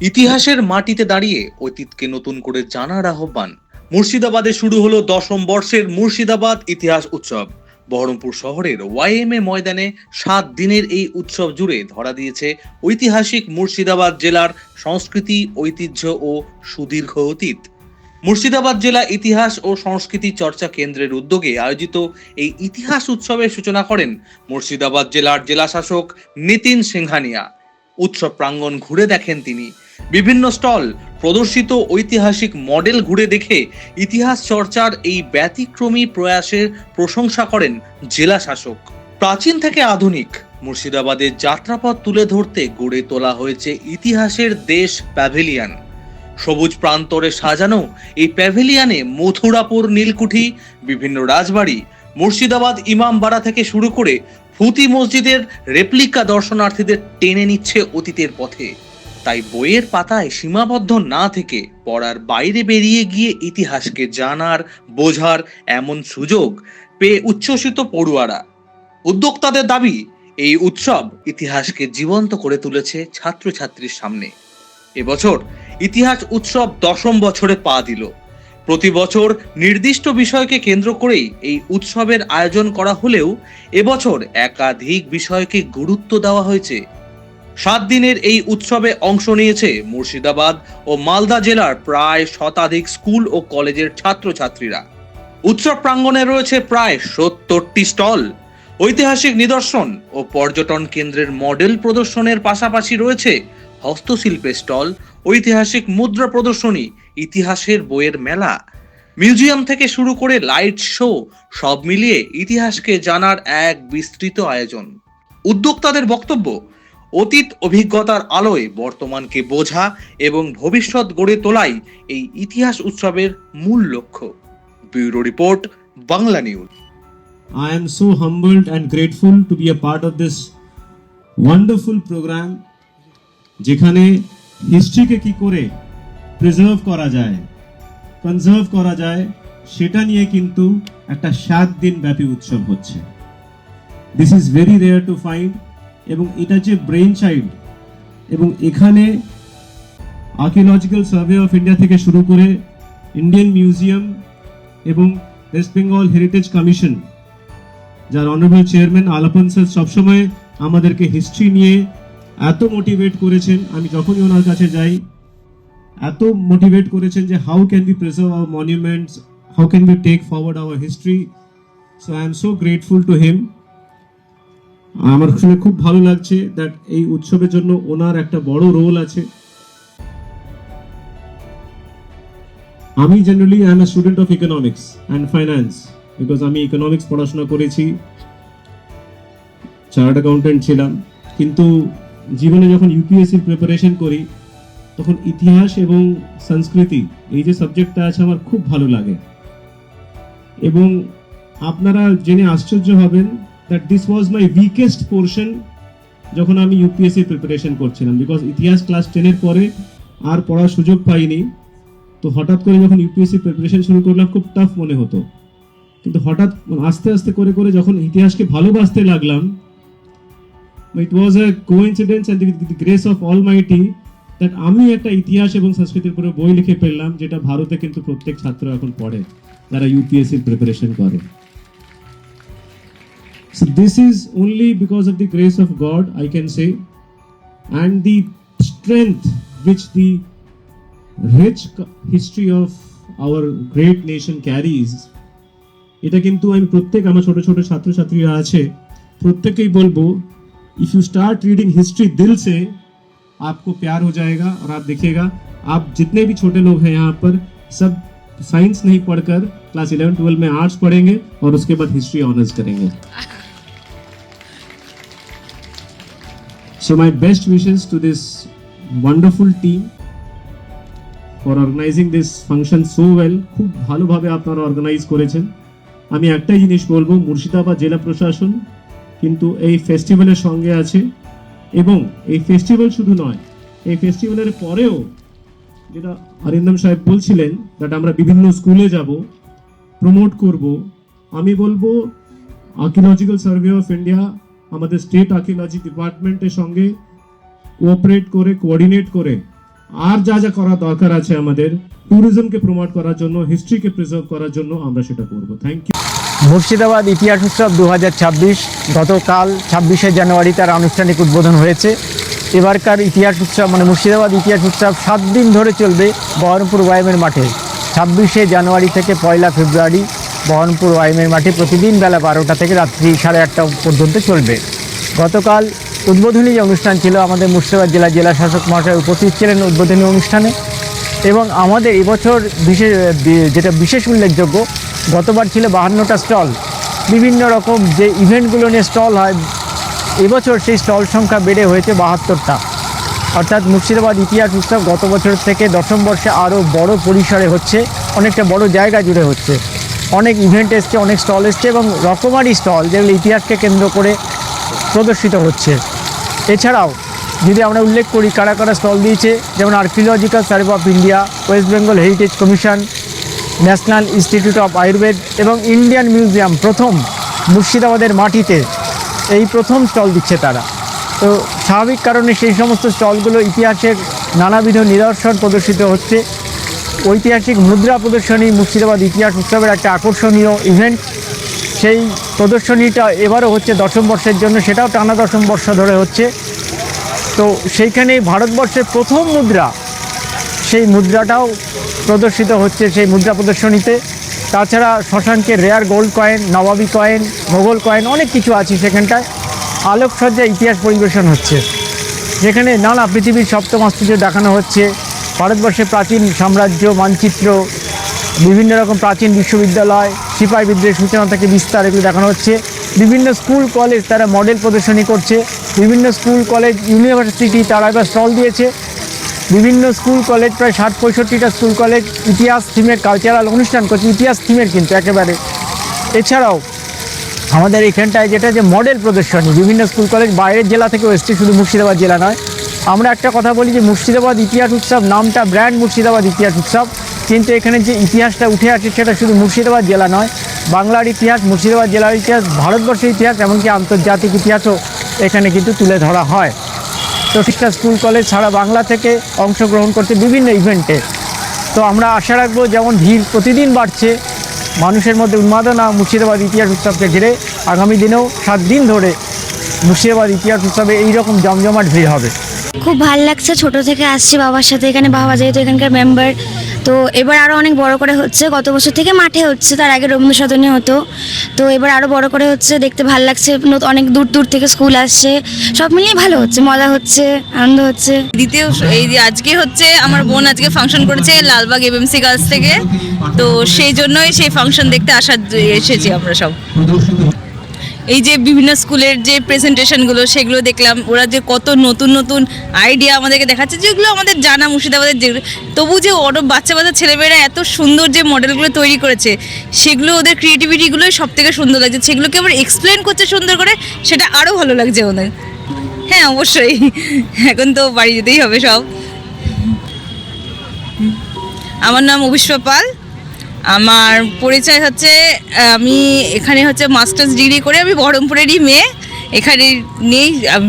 ইতিহাসের মাটিতে দাঁড়িয়ে অতীতকে নতুন করে জানার আহ্বান। মুর্শিদাবাদে শুরু হলো 10ম বর্ষের মুর্শিদাবাদ ইতিহাস উৎসব। বহরমপুর শহরের ওয়াইএমএ ময়দানে 7 দিনের এই উৎসব জুড়ে ধরা দিয়েছে ঐতিহাসিক মুর্শিদাবাদ জেলার সংস্কৃতি, ঐতিহ্য ও সুদীর্ঘ অতীত। মুর্শিদাবাদ জেলা ইতিহাস ও সংস্কৃতি চর্চা কেন্দ্রের উদ্যোগে আয়োজিত এই ইতিহাস উৎসবের সূচনা করেন মুর্শিদাবাদ জেলার জেলাশাসক নিতিন সিংহানিয়া। উৎসব প্রাঙ্গণ ঘুরে দেখেন তিনি। বিভিন্ন স্টল, প্রদর্শিত ঐতিহাসিক মডেল ঘুরে দেখে ইতিহাস চর্চার এই ব্যতিক্রমী প্রয়াসের প্রশংসা করেন জেলা শাসক। প্রাচীন থেকে আধুনিক মুর্শিদাবাদের যাত্রাপথ তুলে ধরতে গড়ে তোলা হয়েছে ইতিহাসের দেশ প্যাভিলিয়ন। সবুজ প্রান্তরে সাজানো এই প্যাভিলিয়নে মথুরাপুর নীলকুঠি, বিভিন্ন রাজবাড়ি, মুর্শিদাবাদ ইমামবাড়া থেকে শুরু করে ফুতি মসজিদের রেপ্লিকা দর্শনার্থীদের টেনে নিচ্ছে অতীতের পথে। তাই বইয়ের পাতায় সীমাবদ্ধ না থেকে পড়ার বাইরে বেরিয়ে গিয়ে ইতিহাসকে জানার, বোঝার এমন সুযোগ পেয়ে উচ্ছ্বসিত পড়ুয়ারা। উদ্যোক্তাদের দাবি, এই উৎসব ইতিহাসকে জীবন্ত করে তুলেছে ছাত্রছাত্রীর সামনে। এবছর ইতিহাস উৎসব 10ম বছরে পা দিল। প্রতি বছর নির্দিষ্ট বিষয়কে কেন্দ্র করেই এই উৎসবের আয়োজন করা হলেও এবছর একাধিক বিষয়কে গুরুত্ব দেওয়া হয়েছে। 7 দিনের এই উৎসবে অংশ নিয়েছে মুর্শিদাবাদ ও মালদা জেলার প্রায় শতাধিক স্কুল ও কলেজের ছাত্রছাত্রীরা। উৎসব প্রাঙ্গণে রয়েছে প্রায় 70টি স্টল। ঐতিহাসিক নিদর্শন ও পর্যটন কেন্দ্রের মডেল প্রদর্শনের পাশাপাশি রয়েছে হস্তশিল্পের স্টল, ঐতিহাসিক মুদ্রা প্রদর্শনী, ইতিহাসের বইয়ের মেলা, মিউজিয়াম থেকে শুরু করে লাইট শো, সব মিলিয়ে ইতিহাসকে জানার এক বিস্তৃত আয়োজন। উদ্যোক্তাদের বক্তব্য, অতীত অভিজ্ঞতার আলোয় বর্তমানকে বোঝা এবং ভবিষ্যৎ গড়ে তোলাই এই ইতিহাস উৎসবের মূল লক্ষ্য। Bureau report, Bangla news. I am so humbled and grateful to be a part of this wonderful program যেখানে হিস্ট্রিকে কি করে প্রিজার্ভ করা যায়, কনজার্ভ করা যায়, সেটা নিয়ে কিন্তু একটা 7 দিন ব্যাপী উৎসব হচ্ছে। This is very rare to find, এবং এটা যে ব্রেইন চাইল্ড, এবং এখানে আর্কিওলজিক্যাল সার্ভে অফ ইন্ডিয়া থেকে শুরু করে ইন্ডিয়ান মিউজিয়াম এবং ওয়েস্ট বেঙ্গল হেরিটেজ কমিশন, যার অনারেবল চেয়ারম্যান আলাপন স্যার সবসময় আমাদেরকে হিস্ট্রি নিয়ে এত মোটিভেট করেছেন। আমি যখনই ওনার কাছে যাই এত মোটিভেট করেছেন যে how can be preserve our monuments, how can be take forward our history. So I am so grateful to him. আমার শুনে খুব ভালো লাগছে দ্যাট এই উৎসবের জন্য ওনার একটা বড় রোল আছে। আমি generally I am a student of economics and finance, because আমি ইকোনমিক্স পড়াশোনা করেছি, চার্টার্ড অ্যাকাউন্টেন্ট ছিলাম। কিন্তু জীবনে যখন ইউপিএসসির প্রিপারেশন করি তখন ইতিহাস এবং সংস্কৃতি এই যে সাবজেক্টটা আছে আমার খুব ভালো লাগে। এবং আপনারা জেনে আশ্চর্য হবেন that this was my weakest portion যখন আমি ইউপিএসসি প্রিপারেশন করছিলাম, বিকজ ইতিহাস ক্লাস 10-এর পরে আর পড়ার সুযোগ পাইনি। তো হঠাৎ করে যখন ইউপিএসসি প্রিপারেশন শুরু করলাম খুব টাফ মনে হতো, কিন্তু হঠাৎ আস্তে আস্তে করে করে যখন ইতিহাসকে ভালোবাসতে লাগলাম, it was a coincidence and with the grace of almighty that আমি একটা ইতিহাস এবং সংস্কৃতির উপরে বই লিখে ফেললাম, যেটা ভারতে কিন্তু প্রত্যেক ছাত্র এখন পড়ে যারা ইউপিএসসির প্রিপারেশন করে। So this is only because of the grace of God, I can say, and the strength which the rich history of our great nation carries. এটা কিন্তু আমি প্রত্যেক আমার ছোট ছোট ছাত্রছাত্রীরা আছে প্রত্যেককেই বলবো, if you start reading history दिल से आपको प्यार हो जाएगा। और आप देखिएगा, आप जितने भी छोटे लोग हैं यहाँ पर सब साइंस नहीं पढ़कर क्लास 11-12 में आर्ट्स पढ़ेंगे और उसके बाद हिस्ट्री ऑनर्स करेंगे। So my best wishes to this wonderful team for organizing this function so well. খুব ভালোভাবে আপনারা অর্গানাইজ করেছেন। আমি একটাই জিনিস বলবো, মুর্শিদাবাদ জেলা প্রশাসন কিন্তু এই ফেস্টিভ্যালের সঙ্গে আছে, এবং এই ফেস্টিভ্যাল শুধু নয়, এই ফেস্টিভ্যালের পরেও যেটা অরিন্দম সাহেব বলছিলেন দ্যাট আমরা বিভিন্ন স্কুলে যাব, প্রমোট করব। আমি বলবো আর্কিওলজিক্যাল সার্ভে অফ ইন্ডিয়া আমাদের স্টেট আর্কিওলজি ডিপার্টমেন্টের সঙ্গে কোঅপারেট করে, কোঅর্ডিনেট করে আর যা যা করা দরকার আছে আমাদের ট্যুরিজমকে প্রমোট করার জন্য, হিস্ট্রিকে প্রিজার্ভ করার জন্য আমরা সেটা করব। Thank you. মুর্শিদাবাদ ইতিহাস উৎসব 2026 গতকাল 26শে জানুয়ারি তার আনুষ্ঠানিক উদ্বোধন হয়েছে। এবারকার ইতিহাস উৎসব মানে মুর্শিদাবাদ ইতিহাস উৎসব 7 দিন ধরে চলবে বহরমপুর ওয়াইএমের মাঠে। 26শে জানুয়ারি থেকে 1 ফেব্রুয়ারি বহরমপুর ওয়াইএমের মাঠে প্রতিদিন বেলা 12টা থেকে রাত্রি 8:30 পর্যন্ত চলবে। গতকাল উদ্বোধনী যে অনুষ্ঠান ছিল, আমাদের মুর্শিদাবাদ জেলা শাসক মহাশয় উপস্থিত ছিলেন উদ্বোধনী অনুষ্ঠানে। এবং আমাদের এবছর যেটা বিশেষ উল্লেখযোগ্য, গতবার ছিল 52টা স্টল, বিভিন্ন রকম যে ইভেন্টগুলো নিয়ে স্টল হয়, এবছর সেই স্টল সংখ্যা বেড়ে হয়েছে 72টা। অর্থাৎ মুর্শিদাবাদ ইতিহাস উৎসব গত বছর থেকে 10ম বর্ষে আরও বড় পরিসরে হচ্ছে, অনেকটা বড় জায়গা জুড়ে হচ্ছে। অনেক ইভেন্ট এসছে, অনেক স্টল এসছে এবং রকমারি স্টল যেগুলো ইতিহাসকে কেন্দ্র করে প্রদর্শিত হচ্ছে। এছাড়াও যদি আমরা উল্লেখ করি কারা কারা স্টল দিয়েছে, যেমন archaeological survey of India, West Bengal heritage commission, national institute of Ayurveda এবং ইন্ডিয়ান মিউজিয়াম প্রথম মুর্শিদাবাদের মাটিতে এই প্রথম স্টল দিচ্ছে তারা। তো স্বাভাবিক কারণে সেই সমস্ত স্টলগুলো ইতিহাসের নানাবিধ নিদর্শন প্রদর্শিত হচ্ছে। ঐতিহাসিক মুদ্রা প্রদর্শনী মুর্শিদাবাদ ইতিহাস উৎসবের একটা আকর্ষণীয় ইভেন্ট। সেই প্রদর্শনীটা এবারও হচ্ছে 10ম বর্ষের জন্য, সেটাও টানা 10ম বর্ষ ধরে হচ্ছে। তো সেইখানে ভারতবর্ষের প্রথম মুদ্রা, সেই মুদ্রাটাও প্রদর্শিত হচ্ছে সেই মুদ্রা প্রদর্শনীতে। তাছাড়া শশাঙ্কের রেয়ার গোল্ড কয়েন, নবাবী কয়েন, মোগল কয়েন, অনেক কিছু আছে সেখানটায়। আলোকসজ্জা ইতিহাস পরিবেশন হচ্ছে, যেখানে নানা পৃথিবীর সপ্তম আশ্চর্য দেখানো হচ্ছে। ভারতবর্ষের প্রাচীন সাম্রাজ্য মানচিত্র, বিভিন্ন রকম প্রাচীন বিশ্ববিদ্যালয়, সিপাহী বিদ্রোহের সূচনা থেকে বিস্তার, এগুলো দেখানো হচ্ছে। বিভিন্ন স্কুল কলেজ তারা মডেল প্রদর্শনী করছে, বিভিন্ন স্কুল কলেজ ইউনিভার্সিটি তারা এবার স্টল দিয়েছে। বিভিন্ন স্কুল কলেজ, প্রায় 60-65টা স্কুল কলেজ ইতিহাস থিমের কালচারাল অনুষ্ঠান করছে, ইতিহাস থিমের কিন্তু একেবারে। এছাড়াও আমাদের এখানটায় যেটা যে মডেল প্রদর্শনী, বিভিন্ন স্কুল কলেজ বাইরের জেলা থেকেও এসছে, শুধু মুর্শিদাবাদ জেলা নয়। আমরা একটা কথা বলি যে মুর্শিদাবাদ ইতিহাস উৎসব নামটা ব্র্যান্ড মুর্শিদাবাদ ইতিহাস উৎসব, কিন্তু এখানে যে ইতিহাসটা উঠে আসে সেটা শুধু মুর্শিদাবাদ জেলা নয়, বাংলার ইতিহাস, মুর্শিদাবাদ জেলার ইতিহাস, ভারতবর্ষের ইতিহাস, এমনকি আন্তর্জাতিক ইতিহাসও এখানে কিন্তু তুলে ধরা হয়। তো শিক্ষা স্কুল কলেজ সারা বাংলা থেকে অংশগ্রহণ করছে বিভিন্ন ইভেন্টে। তো আমরা আশা রাখবো, যেমন ভিড় প্রতিদিন বাড়ছে, মানুষের মধ্যে উন্মাদনা মুর্শিদাবাদ ইতিহাস উৎসবকে ঘিরে, আগামী দিনেও 7 দিন ধরে মুর্শিদাবাদ ইতিহাস উৎসবে এইরকম জমজমাট ভিড় হবে। খুব ভালো লাগছে, ছোট থেকে আসছি বাবার সাথে, এখানে বাবা যেহেতু এখানকার মেম্বার। তো এবার আরও অনেক বড় করে হচ্ছে, গত বছর থেকে মাঠে হচ্ছে, তার আগে রবীন্দ্র সদনে হতো। তো এবার আরও বড় করে হচ্ছে, দেখতে ভালো লাগছে, অনেক দূর দূর থেকে স্কুল আসছে, সব মিলিয়ে ভালো হচ্ছে, মজা হচ্ছে, আনন্দ হচ্ছে। দ্বিতীয় এই যে আজকে হচ্ছে আমার বোন আজকে ফাংশন করেছে লালবাগ এমএমসি গার্লস থেকে, তো সেই জন্যই সেই ফাংশন দেখতে এসেছি আমরা সব। এই যে বিভিন্ন স্কুলের যে প্রেজেন্টেশনগুলো সেগুলো দেখলাম, ওরা যে কত নতুন নতুন আইডিয়া আমাদেরকে দেখাচ্ছে, যেগুলো আমাদের জানা মুর্শিদাবাদের, যেগুলো তবু যে ওরা বাচ্চা ছেলেমেয়েরা এত সুন্দর যে মডেলগুলো তৈরি করেছে, সেগুলো ওদের ক্রিয়েটিভিটিগুলোই সব থেকে সুন্দর লাগছে। সেগুলোকে আবার এক্সপ্লেন করছে সুন্দর করে, সেটা আরও ভালো লাগছে ওদের। হ্যাঁ অবশ্যই, এখন তো বাড়ি যেতেই হবে সব। আমার নাম অভিষ্পা পাল। আমার পরিচয় হচ্ছে, আমি এখানে হচ্ছে মাস্টার্স ডিগ্রি করে, আমি বহরমপুরেরই মেয়ে, এখানে নিয়েই আমি